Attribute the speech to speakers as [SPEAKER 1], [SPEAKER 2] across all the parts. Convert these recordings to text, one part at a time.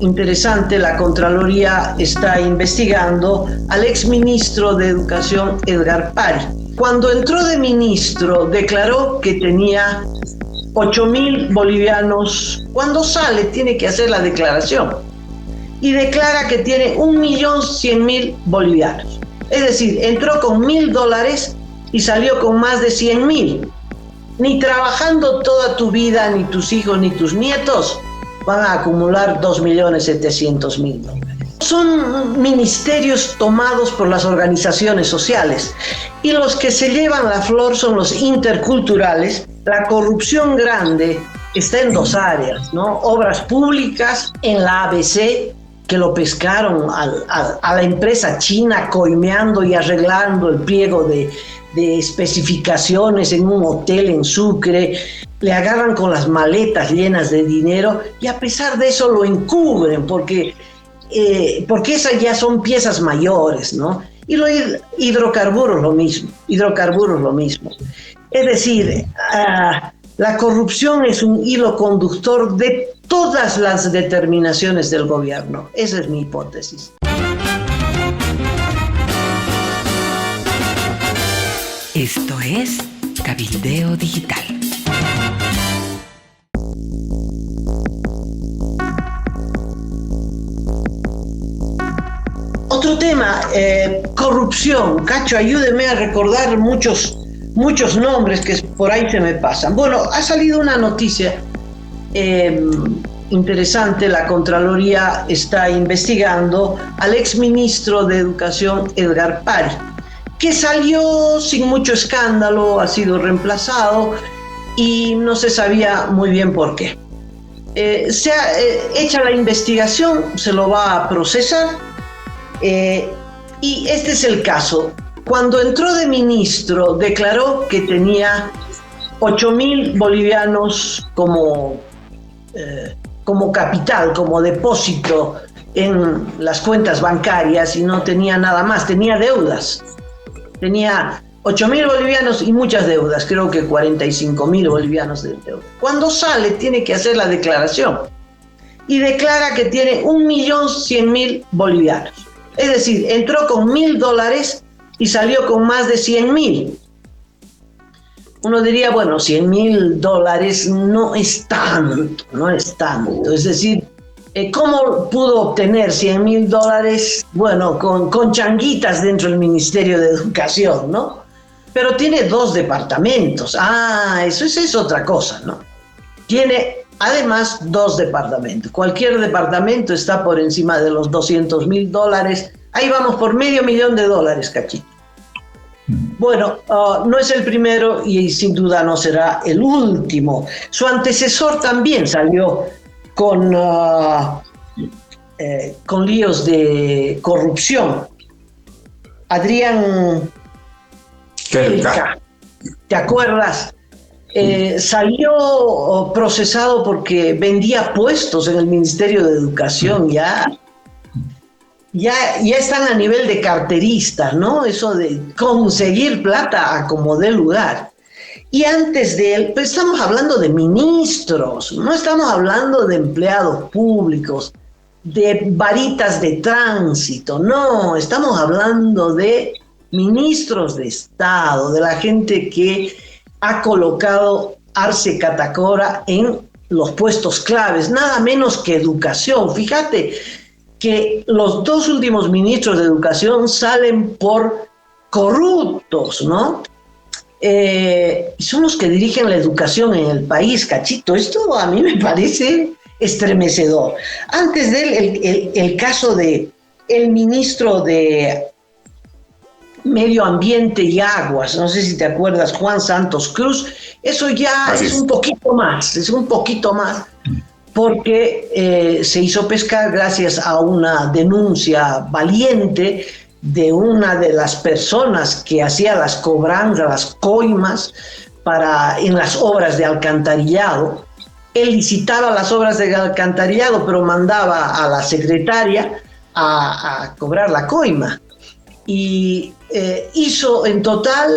[SPEAKER 1] Interesante, la Contraloría está investigando al exministro de Educación, Edgar Pari. Cuando entró de ministro, declaró que tenía 8.000 bolivianos. Cuando sale, tiene que hacer la declaración. Y declara que tiene 1.100.000 bolivianos. Es decir, entró con $1.000 y salió con más de 100.000. Ni trabajando toda tu vida, ni tus hijos, ni tus nietos van a acumular 2.700.000 dólares. Son ministerios tomados por las organizaciones sociales y los que se llevan la flor son los interculturales. La corrupción grande está en dos áreas, ¿no? Obras públicas, en la ABC, que lo pescaron a la empresa china coimeando y arreglando el pliego de especificaciones en un hotel en Sucre. Le agarran con las maletas llenas de dinero y a pesar de eso lo encubren porque esas ya son piezas mayores, ¿no? Y los hidrocarburos lo mismo. Es decir, la corrupción es un hilo conductor de todas las determinaciones del gobierno. Esa es mi hipótesis.
[SPEAKER 2] Esto es Cabildeo Digital.
[SPEAKER 1] Otro tema, corrupción. Cacho, ayúdeme a recordar muchos nombres que por ahí se me pasan. Bueno, ha salido una noticia interesante. La Contraloría está investigando al exministro de Educación, Edgar Pari, que salió sin mucho escándalo, ha sido reemplazado y no se sabía muy bien por qué. Se ha hecha la investigación, se lo va a procesar y este es el caso. Cuando entró de ministro, declaró que tenía 8.000 bolivianos como capital, como depósito en las cuentas bancarias y no tenía nada más, tenía deudas. Tenía 8.000 bolivianos y muchas deudas, creo que 45.000 bolivianos de deuda. Cuando sale, tiene que hacer la declaración y declara que tiene 1.100.000 bolivianos. Es decir, entró con $1.000 y salió con más de 100.000. Uno diría, bueno, $100.000 no es tanto. Es decir, ¿cómo pudo obtener $100.000? Bueno, con changuitas dentro del Ministerio de Educación, ¿no? Pero tiene 2 departamentos. Eso es otra cosa, ¿no? Tiene además 2 departamentos. Cualquier departamento está por encima de los $200.000. Ahí vamos por $500.000, Cachito. Bueno, no es el primero y sin duda no será el último. Su antecesor también salió con líos de corrupción. Adrián Kelka, ¿te acuerdas? Salió procesado porque vendía puestos en el Ministerio de Educación. Ya están a nivel de carteristas, ¿no? Eso de conseguir plata a como dé lugar. Y antes de él, pues estamos hablando de ministros, no estamos hablando de empleados públicos, de varitas de tránsito, no, estamos hablando de ministros de Estado, de la gente que ha colocado Arce Catacora en los puestos claves, nada menos que educación. Fíjate que los 2 últimos ministros de educación salen por corruptos, ¿no? Son los que dirigen la educación en el país, Cachito. Esto a mí me parece estremecedor. Antes de él, el caso de el ministro de Medio Ambiente y Aguas, no sé si te acuerdas, Juan Santos Cruz, eso ya es un poquito más, porque se hizo pescar gracias a una denuncia valiente de una de las personas que hacía las cobranzas, las coimas, en las obras de alcantarillado. Él licitaba las obras de alcantarillado, pero mandaba a la secretaria a cobrar la coima. Y hizo en total,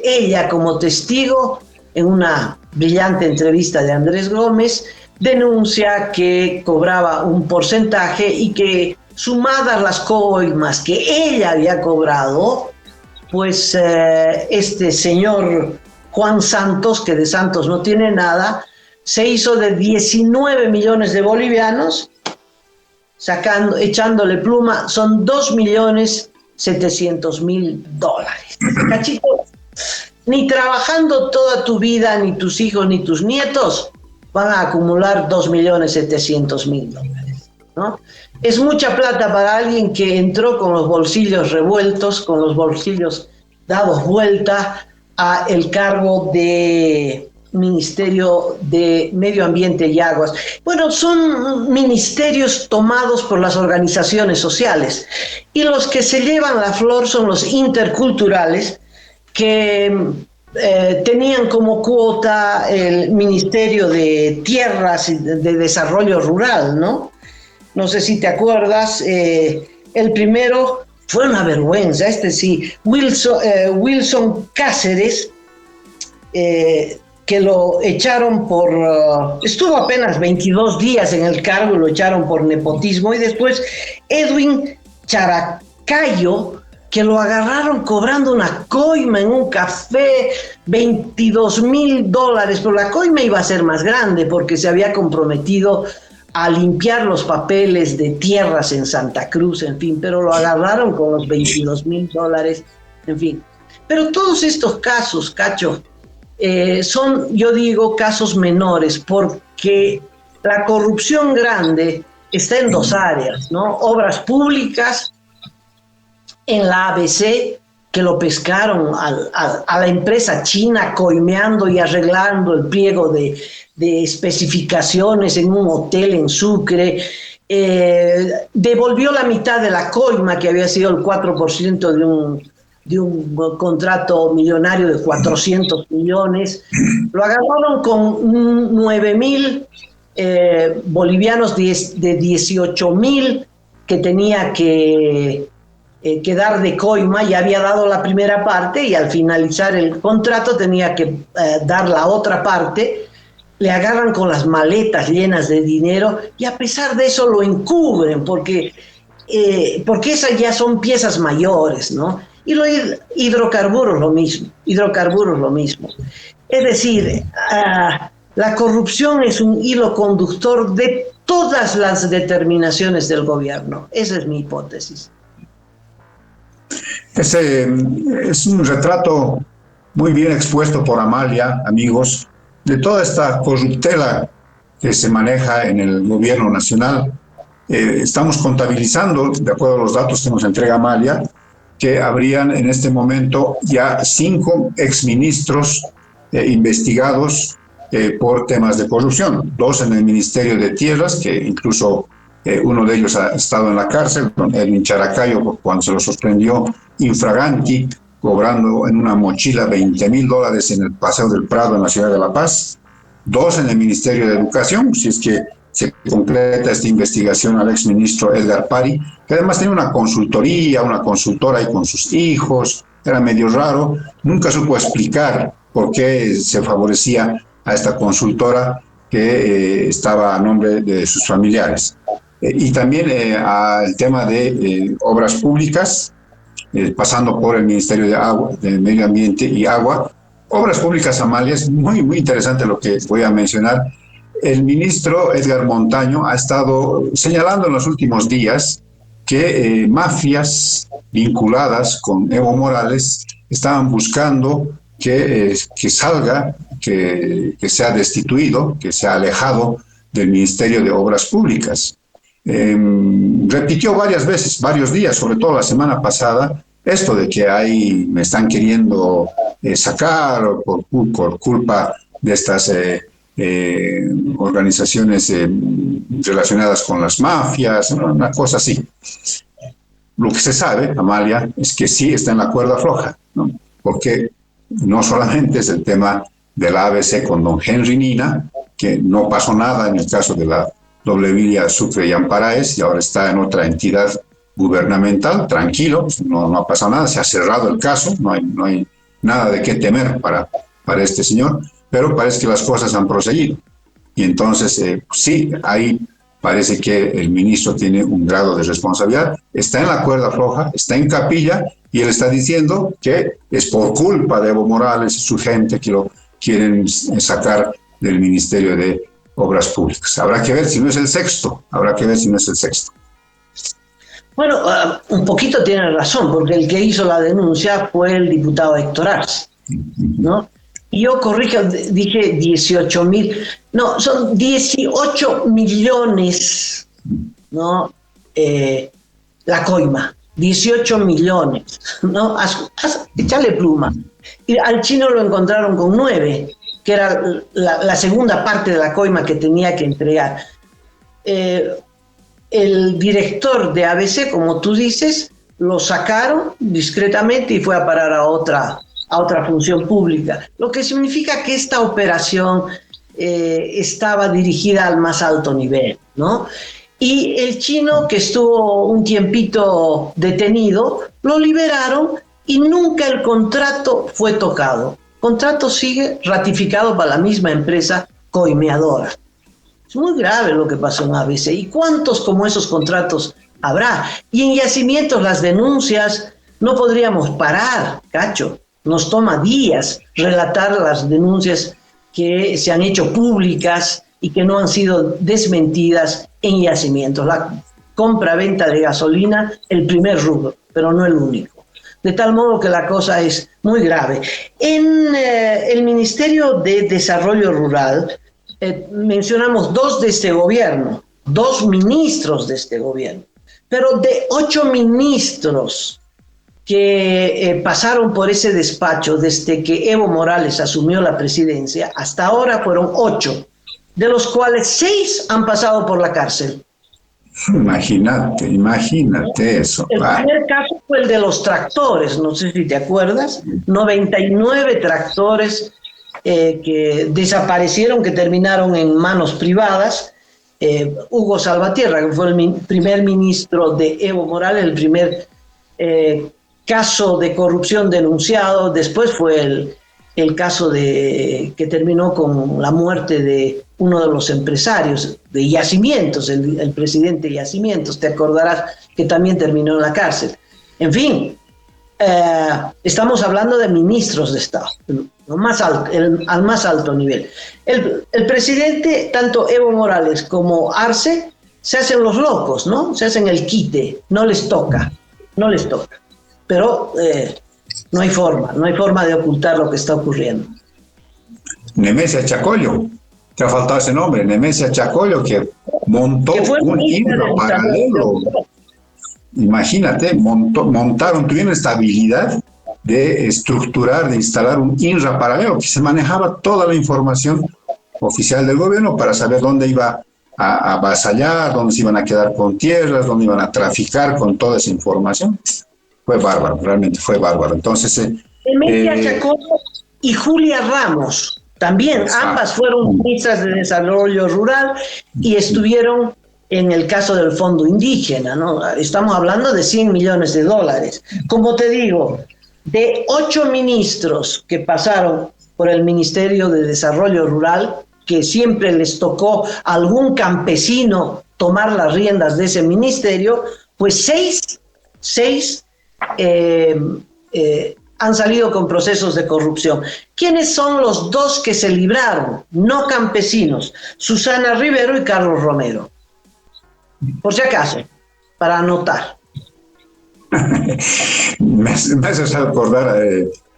[SPEAKER 1] ella como testigo, en una brillante entrevista de Andrés Gómez, denuncia que cobraba un porcentaje y que sumadas las coimas que ella había cobrado, pues este señor Juan Santos, que de Santos no tiene nada, se hizo de 19 millones de bolivianos, echándole pluma, son $2.700.000. Cachito, ni trabajando toda tu vida, ni tus hijos, ni tus nietos van a acumular $2.700.000, ¿no? Es mucha plata para alguien que entró con los bolsillos revueltos, con los bolsillos dados vuelta a el cargo de Ministerio de Medio Ambiente y Aguas. Bueno, son ministerios tomados por las organizaciones sociales, y los que se llevan la flor son los interculturales, que tenían como cuota el Ministerio de Tierras y de Desarrollo Rural, ¿no? No sé si te acuerdas, el primero fue una vergüenza, sí, Wilson Cáceres, que lo echaron estuvo apenas 22 días en el cargo y lo echaron por nepotismo, y después Edwin Characayo, que lo agarraron cobrando una coima en un café, $22.000, pero la coima iba a ser más grande porque se había comprometido a limpiar los papeles de tierras en Santa Cruz, en fin, pero lo agarraron con los $22.000, en fin. Pero todos estos casos, Cacho, son, yo digo, casos menores, porque la corrupción grande está en dos áreas, ¿no? Obras públicas, en la ABC, que lo pescaron a la empresa china coimeando y arreglando el pliego de especificaciones en un hotel en Sucre, devolvió la mitad de la coima, que había sido el 4% de un contrato millonario de 400 millones, lo agarraron con 9.000 bolivianos de 18.000 que tenía que dar de coima, y había dado la primera parte, y al finalizar el contrato tenía que dar la otra parte. Le agarran con las maletas llenas de dinero, y a pesar de eso lo encubren, porque esas ya son piezas mayores, ¿no? Y los hidrocarburos lo mismo. Es decir, la corrupción es un hilo conductor de todas las determinaciones del gobierno. Esa es mi hipótesis.
[SPEAKER 3] Es un retrato muy bien expuesto por Amalia, amigos, de toda esta corruptela que se maneja en el gobierno nacional. Estamos contabilizando, de acuerdo a los datos que nos entrega Amalia, que habrían en este momento ya 5 exministros investigados por temas de corrupción, 2 en el Ministerio de Tierras, que incluso uno de ellos ha estado en la cárcel, Edwin Characayo, cuando se lo sorprendió infraganti, cobrando en una mochila $20.000 en el Paseo del Prado en la ciudad de La Paz, 2 en el Ministerio de Educación, si es que se completa esta investigación al exministro Edgar Pari, que además tenía una consultora ahí con sus hijos, era medio raro, nunca supo explicar por qué se favorecía a esta consultora que estaba a nombre de sus familiares. Y también al tema de obras públicas, pasando por el Ministerio de Medio Ambiente y Agua. Obras públicas, Amalia, es muy, muy interesante lo que voy a mencionar. El ministro Edgar Montaño ha estado señalando en los últimos días que mafias vinculadas con Evo Morales estaban buscando que salga, que sea destituido, que sea alejado del Ministerio de Obras Públicas. Repitió varias veces, varios días, sobre todo la semana pasada, esto de que me están queriendo sacar por culpa de estas organizaciones relacionadas con las mafias, ¿no? Una cosa así. Lo que se sabe, Amalia, es que sí está en la cuerda floja, ¿no? Porque no solamente es el tema de la ABC con don Henry Nina, que no pasó nada en el caso de la doble vía Sucre y Amparaes, y ahora está en otra entidad gubernamental, tranquilo, no ha pasado nada, se ha cerrado el caso, no hay nada de qué temer para este señor, pero parece que las cosas han proseguido. y entonces sí, ahí parece que el ministro tiene un grado de responsabilidad, está en la cuerda floja, está en capilla, y él está diciendo que es por culpa de Evo Morales y su gente que lo quieren sacar del Ministerio de Obras Públicas. Habrá que ver si no es el sexto,
[SPEAKER 1] Bueno, un poquito tiene razón, porque el que hizo la denuncia fue el diputado Héctor Arce, ¿no? Y yo corrijo, dije 18.000, no, son 18 millones, ¿no? La coima, 18 millones, ¿no? Echale pluma. Y al chino lo encontraron con 9, que era la segunda parte de la coima que tenía que entregar. El director de ABC, como tú dices, lo sacaron discretamente y fue a parar a otra función pública, lo que significa que esta operación estaba dirigida al más alto nivel, ¿no? Y el chino, que estuvo un tiempito detenido, lo liberaron y nunca el contrato fue tocado. El contrato sigue ratificado para la misma empresa coimeadora. Es muy grave lo que pasó en ABC. ¿Y cuántos como esos contratos habrá? Y en yacimientos las denuncias no podríamos parar, Cacho. Nos toma días relatar las denuncias que se han hecho públicas y que no han sido desmentidas en yacimientos. La compra-venta de gasolina, el primer rubro, pero no el único. De tal modo que la cosa es muy grave. En el Ministerio de Desarrollo Rural mencionamos 2 de este gobierno, 2 ministros de este gobierno, pero de 8 ministros que pasaron por ese despacho desde que Evo Morales asumió la presidencia, hasta ahora fueron 8, de los cuales 6 han pasado por la cárcel.
[SPEAKER 3] Imagínate eso.
[SPEAKER 1] El primer caso fue el de los tractores, no sé si te acuerdas, 99 tractores que desaparecieron, que terminaron en manos privadas. Hugo Salvatierra, que fue el primer ministro de Evo Morales, el primer caso de corrupción denunciado. Después fue el caso que terminó con la muerte de uno de los empresarios de Yacimientos, el presidente de Yacimientos. Te acordarás que también terminó en la cárcel. En fin, estamos hablando de ministros de Estado, al más alto nivel. El presidente, tanto Evo Morales como Arce, se hacen los locos, ¿no? Se hacen el quite, no les toca. Pero no hay forma de ocultar lo que está ocurriendo.
[SPEAKER 3] Nemesia Chacollo, te ha faltado ese nombre, Nemesia Chacollo, que montó un INRA paralelo. Imagínate, tuvieron esta habilidad de estructurar, de instalar un INRA paralelo, que se manejaba toda la información oficial del gobierno para saber dónde iba a avasallar, dónde se iban a quedar con tierras, dónde iban a traficar con toda esa información. Fue bárbaro, realmente fue bárbaro. Entonces,
[SPEAKER 1] Nemesia Chacollo y Julia Ramos, también, ambas fueron ministras de Desarrollo Rural y estuvieron en el caso del Fondo Indígena, ¿no? Estamos hablando de $100 millones. Como te digo, de 8 ministros que pasaron por el Ministerio de Desarrollo Rural, que siempre les tocó a algún campesino tomar las riendas de ese ministerio, pues 6 han salido con procesos de corrupción. ¿Quiénes son los 2 que se libraron? No campesinos, Susana Rivero y Carlos Romero. Por si acaso, para anotar.
[SPEAKER 3] me hace acordar,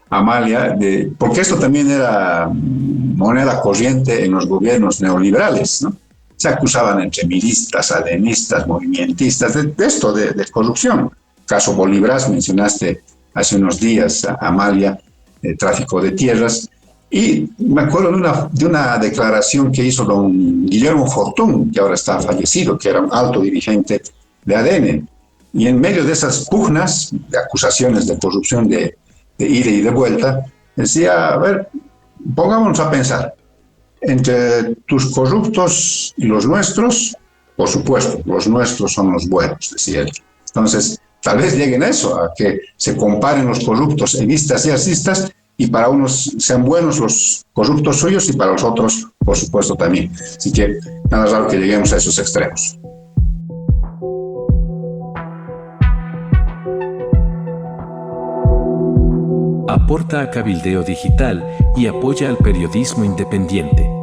[SPEAKER 3] Amalia, porque esto también era moneda corriente en los gobiernos neoliberales, ¿no? Se acusaban entre miristas, adenistas, movimentistas, de corrupción. Caso Bolívar, mencionaste hace unos días, Amalia, tráfico de tierras. Y me acuerdo de una declaración que hizo don Guillermo Fortún, que ahora está fallecido, que era un alto dirigente de ADN. Y en medio de esas pugnas, de acusaciones de corrupción de ida y de vuelta, decía, a ver, pongámonos a pensar, entre tus corruptos y los nuestros, por supuesto, los nuestros son los buenos, decía él. Entonces, tal vez lleguen a eso, a que se comparen los corruptos evistas y asistas, y para unos sean buenos los corruptos suyos y para los otros, por supuesto, también. Así que nada raro que lleguemos a esos extremos.
[SPEAKER 4] Aporta a Cabildeo Digital y apoya al periodismo independiente.